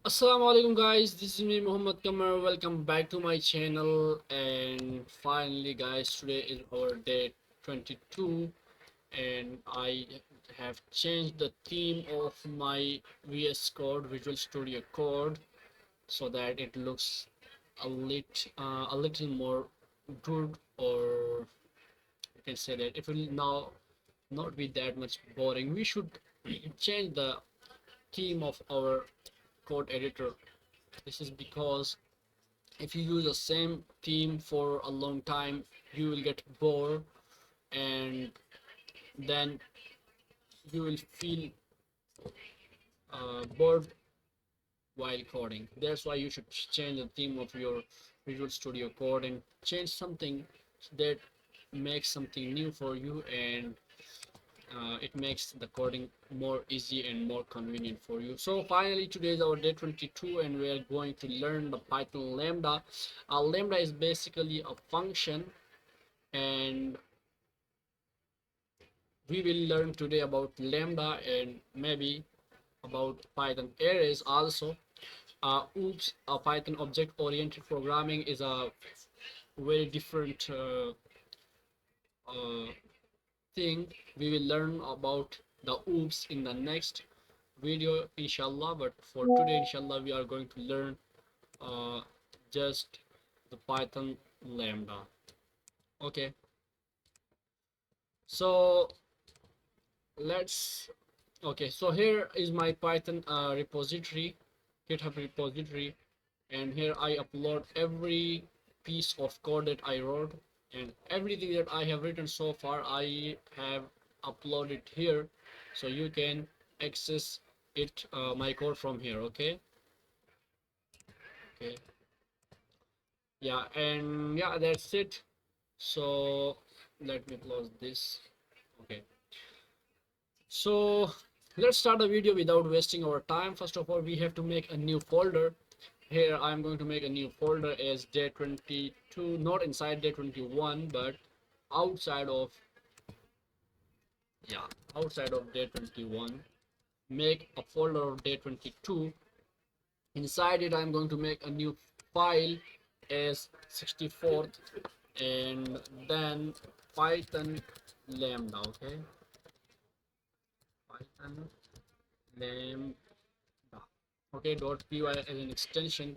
Assalamu alaikum guys, this is me Muhammad Kamar. Welcome back to my channel. And finally guys, today is our day 22 and I have changed the theme of my VS Code, Visual Studio Code, so that it looks a little more good, or you can say that it will now not be that much boring. We should change the theme of our code editor. This is because if you use the same theme for a long time, you will get bored, and then you will feel bored while coding. That's why you should change the theme of your Visual Studio Code and change something that makes something new for you, and it makes the coding more easy and more convenient for you. So finally, today is our day 22 and we are going to learn the Python Lambda. Lambda is basically a function, and we will learn today about Lambda and maybe about Python arrays also. Python object oriented programming is a very different uh, thing. We will learn about the oops in the next video inshallah, but for today inshallah we are going to learn uh, just the Python Lambda. Okay, so let's okay, so here is my Python repository, GitHub repository, and here I upload every piece of code that I wrote, and everything that I have written so far I have uploaded here, so you can access it, my code from here. Okay, okay, yeah, and yeah, that's it. So let me close this. Okay, so let's start the video without wasting our time. First of all, we have to make a new folder. Here I'm going to make a new folder as day 22, not inside day 21 but outside of, yeah, outside of day 21. Make a folder of day 22. Inside it I'm going to make a new file as 64th, and then Python Lambda. Okay, Python Lambda. Okay, .py as an extension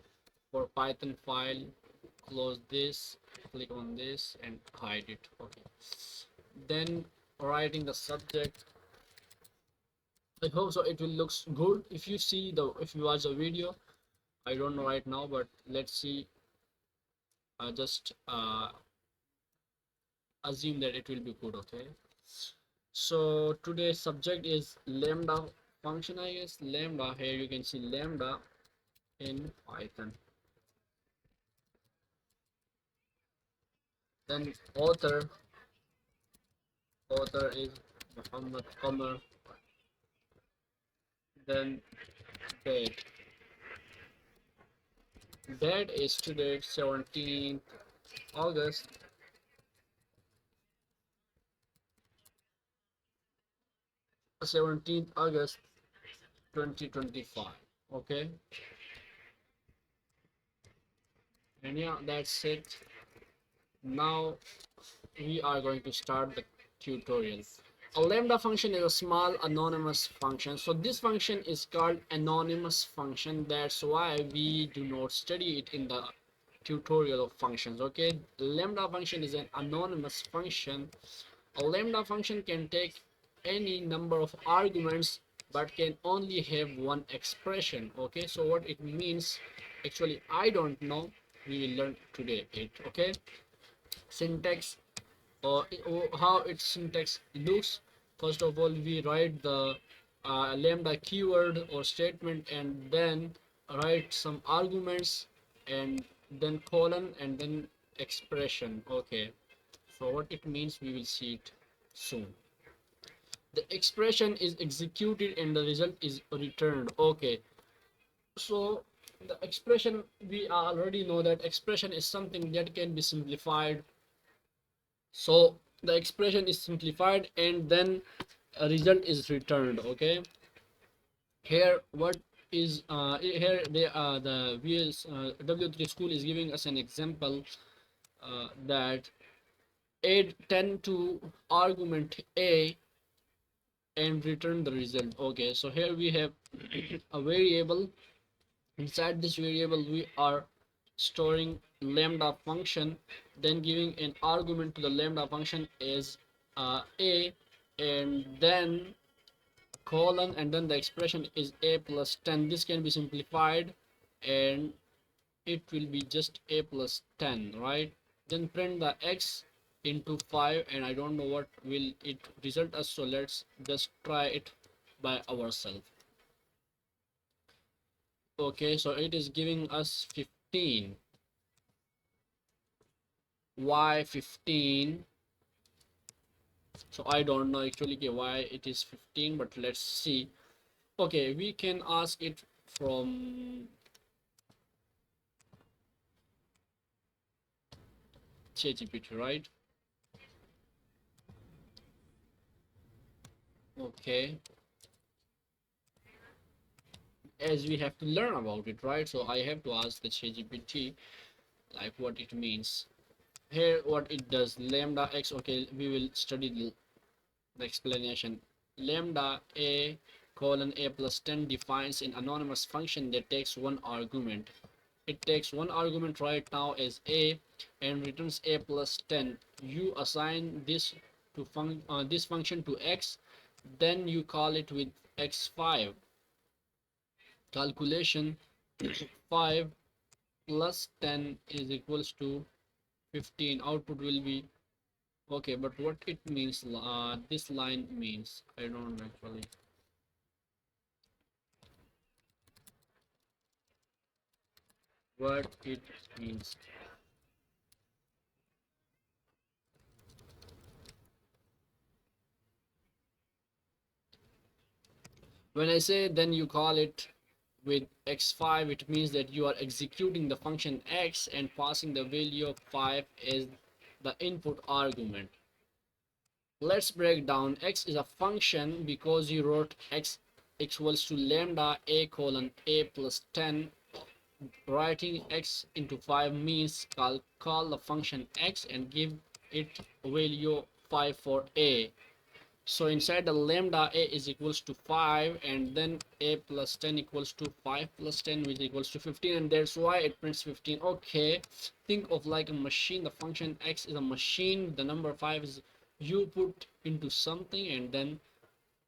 for Python file. Close this, click on this and hide it. Okay, then writing the subject. I hope so it will looks good. If you see the, if you watch the video, I don't know right now, but let's see. Just assume that it will be good. Okay, so today's subject is Lambda function. I guess Lambda. Here you can see Lambda in Python. Then author is Muhammad Qamar. Then date date is today 17th August 17th August 2025. Okay, and yeah, that's it. Now we are going to start the tutorial. A lambda function is a small anonymous function. So this function is called anonymous function. That's why we do not study it in the tutorial of functions. Okay, lambda function is an anonymous function. A lambda function can take any number of arguments but can only have one expression. Okay, so what it means, actually I don't know, we will learn today it. Okay, syntax, or how its syntax looks. First of all, we write the lambda keyword or statement, and then write some arguments, and then colon, and then expression. Okay, so what it means we will see it soon. The expression is executed and the result is returned. Okay, so the expression, we already know that expression is something that can be simplified. So the expression is simplified and then a result is returned. Okay, here what is here they the VS W3 school is giving us an example that add 10 to argument a and return the result. Okay, so here we have a variable. Inside this variable we are storing lambda function, then giving an argument to the lambda function is a, and then colon, and then the expression is a plus 10. This can be simplified and it will be just a plus 10, right? Then print the x into 5, and I don't know what will it result us, so let's just try it by ourselves. Okay, so it is giving us 15. Why 15? So I don't know actually why it is 15, but let's see. Okay, we can ask it from ChatGPT, right? Okay, as we have to learn about it, right? So I have to ask the ChatGPT like what it means. Here what it does, lambda x. Okay, we will study the explanation. Lambda a colon a plus 10 defines an anonymous function that takes one argument. It takes one argument right now as a and returns a plus 10. You assign this to this function to x, then you call it with x5 calculation. 5 plus 10 is equals to 15. Output will be okay, but what it means, this line means, I don't actually. What it means. When I say then you call it with x5, it means that you are executing the function x and passing the value of 5 as the input argument. Let's break down. X is a function because you wrote x equals to lambda a colon a plus 10. Writing x into 5 means call the function x and give it value 5 for a. So inside the lambda a is equals to 5, and then a plus 10 equals to 5 plus 10, which equals to 15, and that's why it prints 15. Okay, think of like a machine. The function x is a machine. The number 5 is you put into something, and then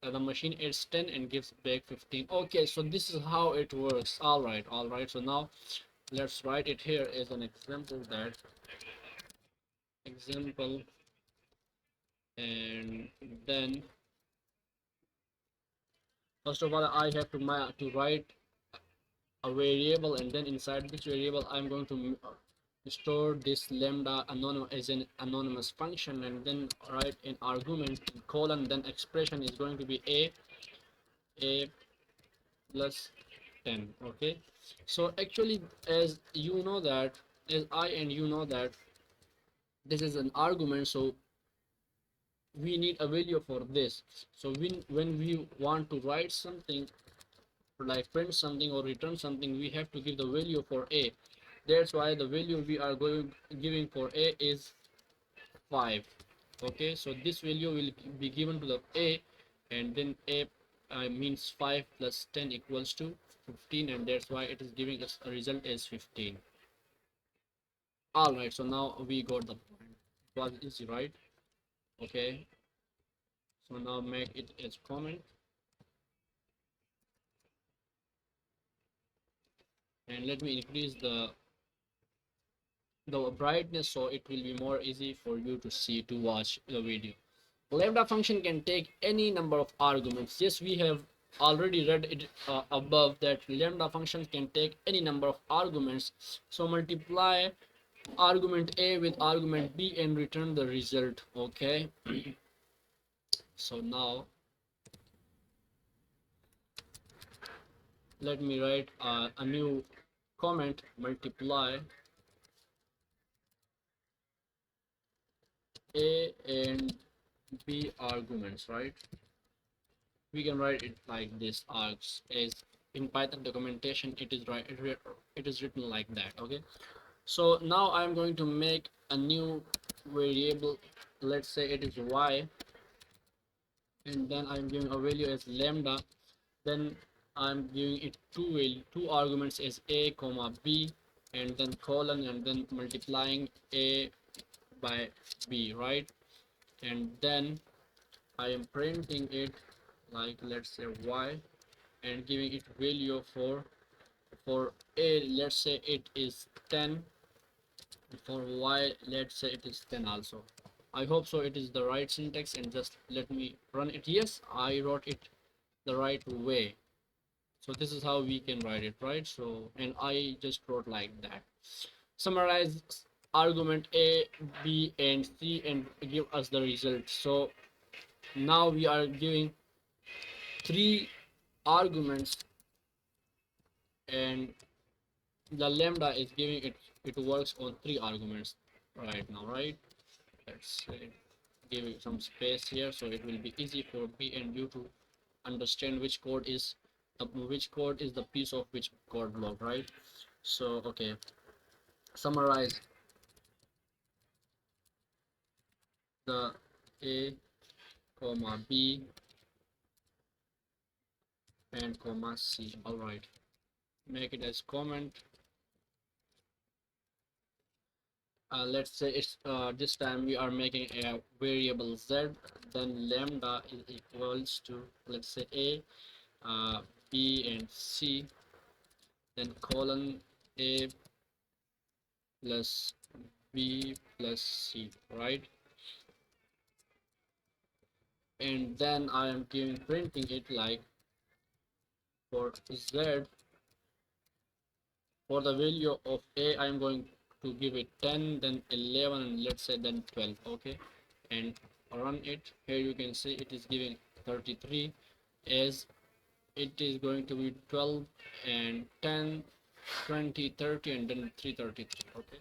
the machine adds 10 and gives back 15. Okay, so this is how it works. All right, all right. So now let's write it here as an example. That example, and then first of all I have to write a variable, and then inside this variable I'm going to store this lambda anonymous as an anonymous function, and then write an argument colon, then expression is going to be a plus 10. Okay, so actually as you know that, as I and you know that this is an argument, so we need a value for this. So when we want to write something like print something or return something, we have to give the value for a. That's why the value we are giving for a is 5. Okay, so this value will be given to the a, and then a means 5 plus 10 equals to 15, and that's why it is giving us a result as 15. All right, so now we got the point. It was easy, right? Okay, so now make it as comment, and let me increase the brightness so it will be more easy for you to see, to watch the video. Lambda function can take any number of arguments. Yes, we have already read it above that lambda function can take any number of arguments. So multiply argument a with argument b and return the result. Okay, so now let me write a new comment. Multiply a and b arguments, right? We can write it like this: args as in Python documentation it is it is written like that. Okay, so now I'm going to make a new variable. Let's say it is y, and then I'm giving a value as lambda. Then I'm giving it two arguments as a comma b, and then colon, and then multiplying a by b, right? And then I am printing it like, let's say y, and giving it value for a, let's say it is 10, for y let's say it is 10 also. I hope so it is the right syntax, and just let me run it. Yes, I wrote it the right way. So this is how we can write it, right? So, and I just wrote like that. Summarize argument a, b and c and give us the result. So now we are giving three arguments, and the lambda is giving it works on three arguments right now, right? Let's say give it some space here, so it will be easy for me and you to understand which code is the piece of which code block, right? So okay, summarize the a comma b and comma c. All right, make it as comment. Let's say it's this time we are making a variable z, then lambda is equals to, let's say, a, b and c, then colon a plus b plus c, right? And then I am giving printing it like for z, for the value of a I am going to give it 10, then 11, and let's say then 12. Okay, and run it. Here you can see it is giving 33, as it is going to be 12 and 10, 20, 30, and then 333. Okay,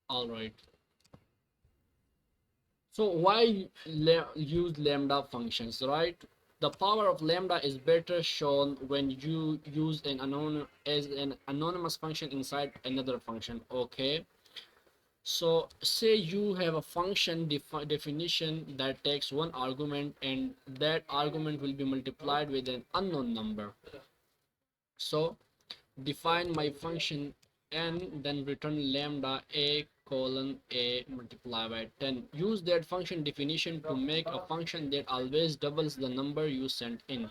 all right. So why use lambda functions, right? The power of lambda is better shown when you use an anonymous function inside another function. Okay, so say you have a function definition that takes one argument, and that argument will be multiplied with an unknown number. So define my function n, then return lambda a colon a multiplied by 10. Use that function definition to make a function that always doubles the number you sent in.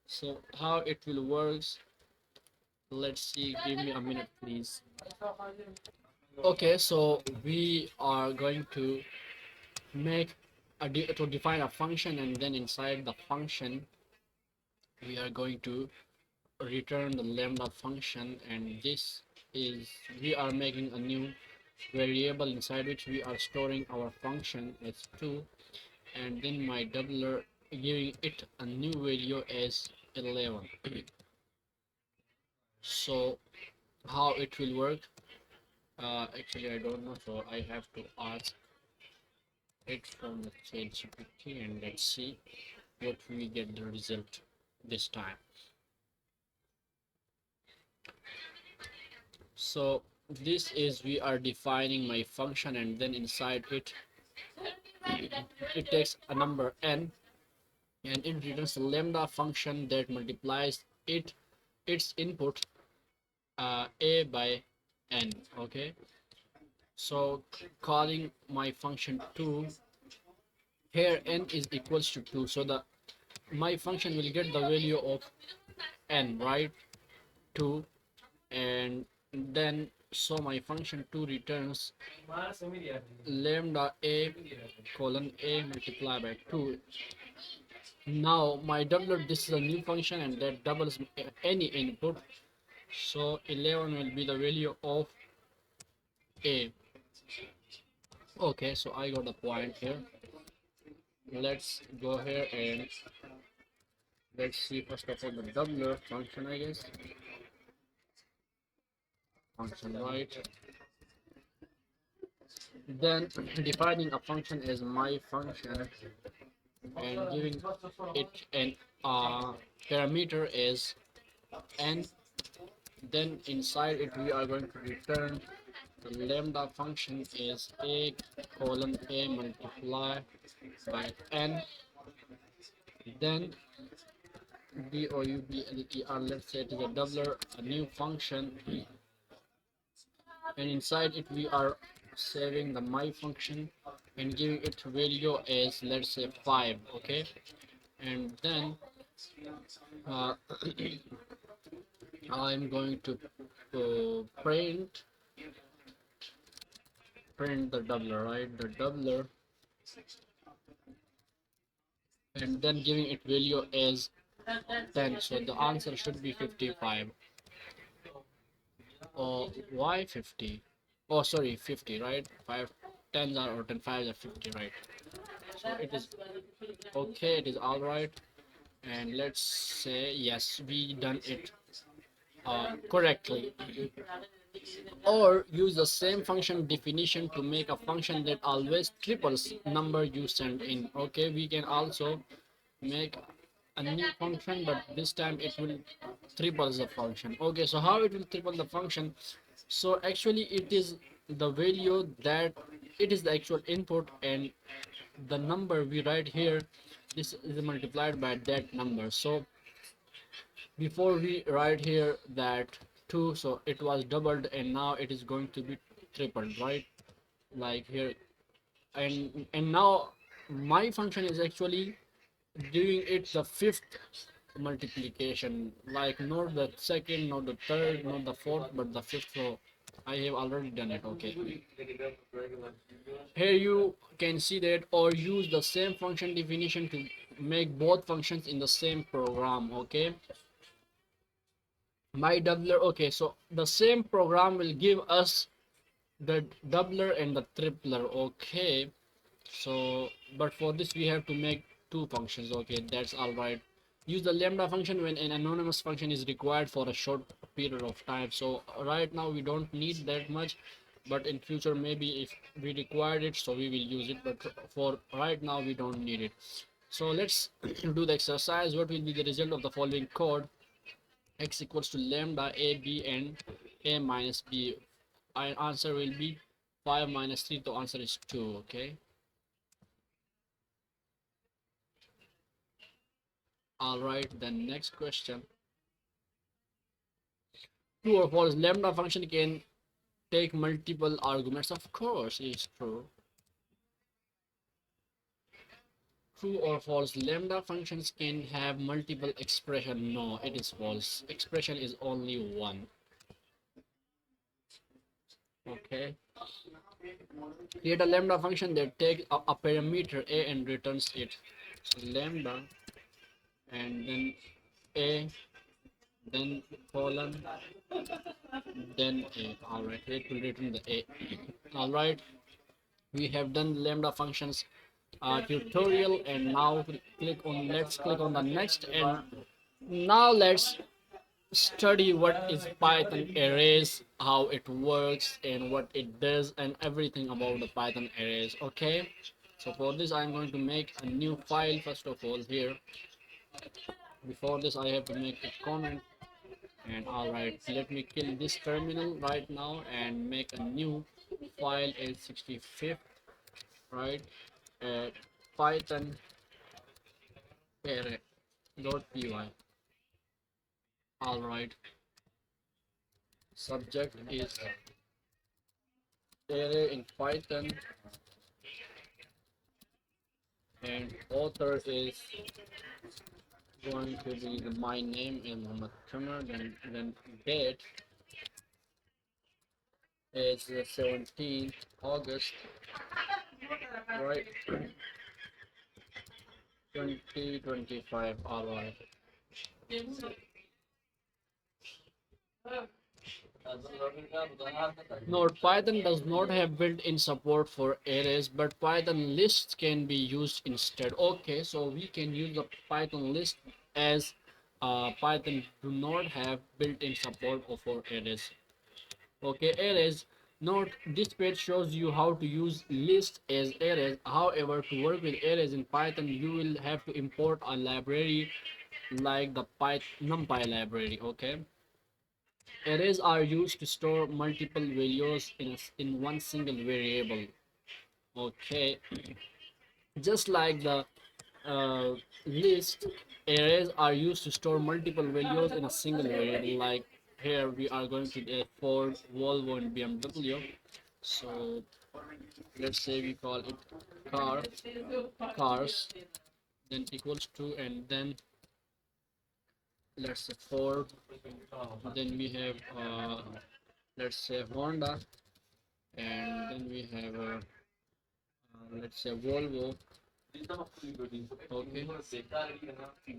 So how it will works, let's see, give me a minute please. Okay, so we are going to make to define a function, and then inside the function we are going to return the lambda function, and this is, we are making a new variable inside which we are storing our function as 2, and then my doubler giving it a new value as 11. So how it will work, actually I don't know, so I have to ask it from the ChatGPT, and let's see what we get the result this time. So this is, we are defining my function, and then inside it it takes a number n, and it returns a lambda function that multiplies its input a by n. Okay, so calling my function 2, here n is equals to 2, so the my function will get the value of n, right? 2, and then so my function 2 returns lambda a colon a multiplied by 2. Now my doubler, this is a new function, and that doubles any input, so 11 will be the value of a. Okay, so I got the point here. Let's go here and let's see first of all the doubler function, I guess. Function, right? Then defining a function as my function and giving it an parameter is n, then inside it we are going to return the lambda function is a colon a multiply by n, then doubler, let's say it is a doubler, a new function, and inside it we are saving the my function and giving it value as, let's say, 5. Okay, and then uh, I'm going to print the doubler, right, the doubler, and then giving it value as 10, so the answer should be 55. Or why 50? Oh, sorry, 50, right? 5 tens are, or 10 fives are 50, right? So it is okay, it is all right. And let's say yes, we done it correctly. Or use the same function definition to make a function that always triples number you send in. Okay, we can also make a new function, but this time it will triple the function. Okay, so how it will triple the function? So actually it is the value that it is the actual input, and the number we write here, this is multiplied by that number. So before we write here that 2, so it was doubled and now it is going to be tripled, right? Like here, and now my function is actually doing it the fifth multiplication, like not the second, not the third, not the fourth, but the fifth. So I have already done it. Okay, here you can see that, or use the same function definition to make both functions in the same program. Okay, my doubler. Okay, so the same program will give us the doubler and the tripler. Okay, so but for this we have to make two functions. Okay, that's all right. Use the lambda function when an anonymous function is required for a short period of time. So right now we don't need that much, but in future maybe if we required it, so we will use it, but for right now we don't need it. So let's do the exercise. What will be the result of the following code? X equals to lambda a b and a minus b. Our answer will be 5 minus 3, the answer is 2. Okay, all right, then next question. True or false, lambda function can take multiple arguments? Of course it's true. True or false, lambda functions can have multiple expression? No, it is false. Expression is only one. Okay, create a lambda function that takes a parameter a and returns it. So lambda and then a, then colon, then a. All right, it will return the a. All right, we have done lambda functions tutorial, and now let's click on the next, and now let's study what is Python arrays, how it works and what it does, and everything about the Python arrays. Okay, so for this I'm going to make a new file. First of all, here, before this I have to make a comment. And all right, let me kill this terminal right now and make a new file as 65th, right? Python array.py. All right, subject is array in Python, and author is going to be my name in Muhammad Kumar, then date is 17th August, right? 2025. All right. No, Python does not have built-in support for arrays, but Python lists can be used instead. Okay, so we can use the Python list as Python do not have built-in support for arrays. Okay, arrays. Note, this page shows you how to use list as arrays. However, to work with arrays in Python, you will have to import a library like the NumPy library. Okay, arrays are used to store multiple values in one single variable. Okay, just like the uh, list, arrays are used to store multiple values in a single variable. Like here we are going to get Ford, Volvo, and BMW. So let's say we call it car, cars, then equals to, and then let's say Ford, then we have let's say Honda, and then we have let's say Volvo. Okay,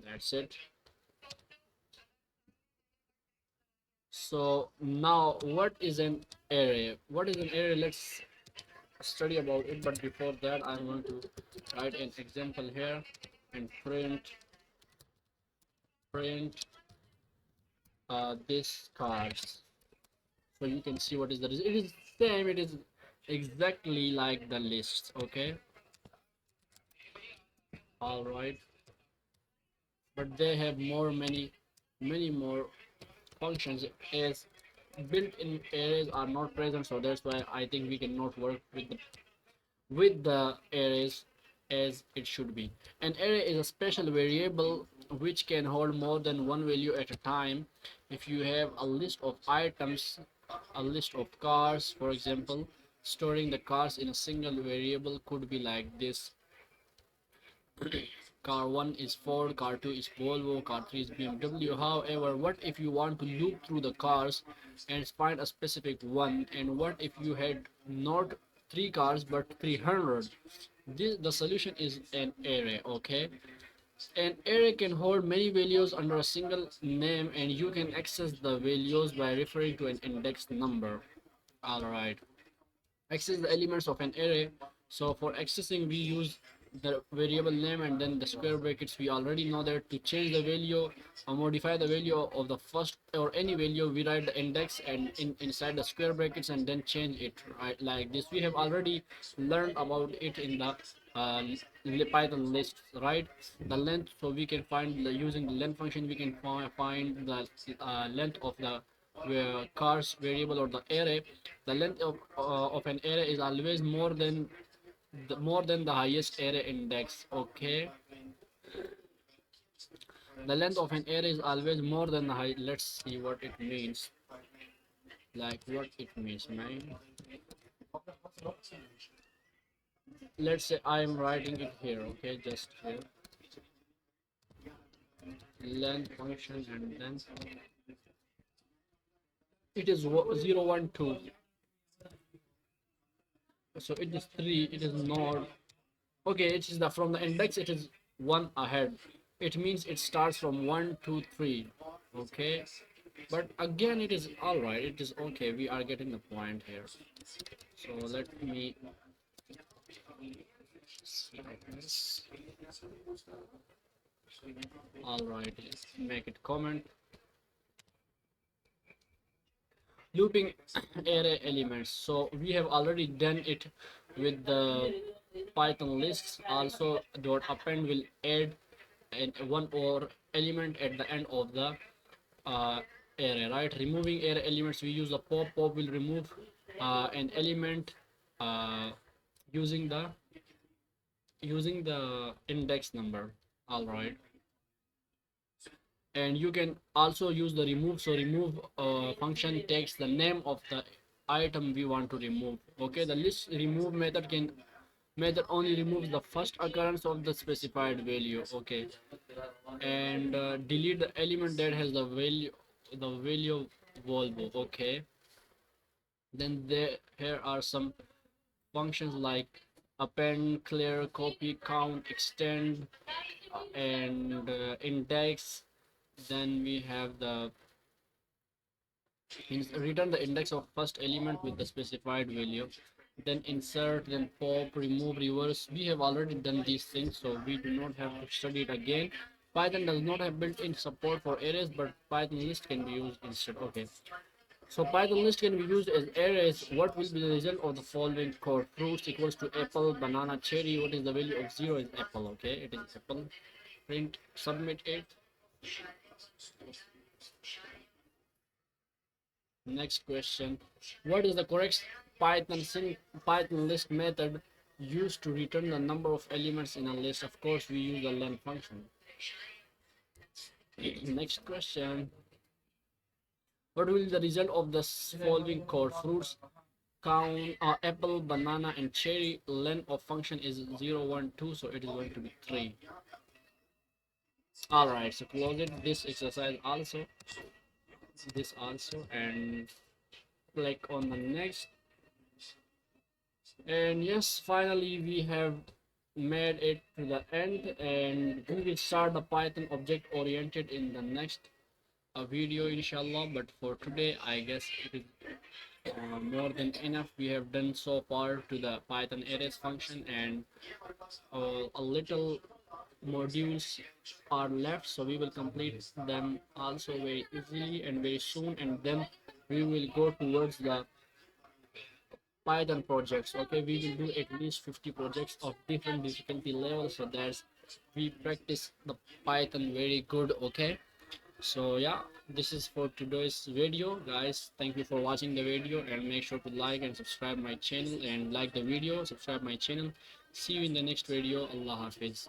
that's it. So now what is an array? What is an array? Let's study about it, but before that I'm going to write an example here and print this cards, so you can see what is the result. It is same, it is exactly like the list. Okay, all right, but they have many more functions, as built-in arrays are not present, so that's why I think we cannot work with the arrays as it should be. An array is a special variable which can hold more than one value at a time. If you have a list of items, a list of cars, for example, storing the cars in a single variable could be like this. Car 1 is Ford, car 2 is Volvo, car 3 is BMW. However, what if you want to loop through the cars and find a specific one? And what if you had not 3 cars but 300? The solution is an array. Okay, an array can hold many values under a single name, and you can access the values by referring to an index number. Alright, access the elements of an array. So for accessing we use the variable name and then the square brackets. We already know that to change the value or modify the value of the first or any value, we write the index and inside the square brackets and then change it, right, like this. We have already learned about it in the Python list, right? The length, so we can find using the length function we can find the length of the cars variable or the array. The length of an array is always more than the highest array index. Okay, the length of an array is always more than the high. Let's see what it means, like what it means, man. Let's say I'm writing it here. Okay, just here, length function, and then it is 0 1 2, so it is 3, it is not. Okay, it is the from the index it is 1 ahead. It means it starts from 1 2 3. Okay, but again it is all right, it is okay, we are getting the point here. So let me select this. All right, let's make it comment. Looping array elements, so we have already done it with the Python lists. Also dot append will add one or element at the end of the array, right? Removing array elements, we use a pop will remove an element uh, using the index number. All right, and you can also use the remove. So remove function takes the name of the item we want to remove. Okay, the list remove method only removes the first occurrence of the specified value. Okay, and delete the element that has the value Volvo. Okay, then there here are some functions like append, clear, copy, count, extend, and index. Then we have the return the index of first element with the specified value, then insert, then pop, remove, reverse. We have already done these things, so we do not have to study it again. Python does not have built-in support for arrays, but Python list can be used instead. Okay, so Python list can be used as arrays. What will be the result of the following code? Fruits equals to apple, banana, cherry. What is the value of 0 is apple. Okay, it is apple. Print, submit it. Next question: what is the correct Python list method used to return the number of elements in a list? Of course, we use the len function. Next question: what will be the result of the following code? Fruits count apple, banana, and cherry. Length of function is 0, 1, 2, so it is going to be 3. All right, so close it. This exercise also, this also, and click on the next. And yes, finally we have made it to the end, and we will start the Python object oriented in the next video, inshallah. But for today, I guess it is more than enough. We have done so far to the Python arrays function, and a little modules are left, so we will complete them also very easily and very soon, and then we will go towards the Python projects. Okay, we will do at least 50 projects of different difficulty levels, so that we practice the Python very good. Okay, so yeah, this is for today's video, guys. Thank you for watching the video, and make sure to like and subscribe my channel, and like the video, subscribe my channel. See you in the next video. Allah Hafiz.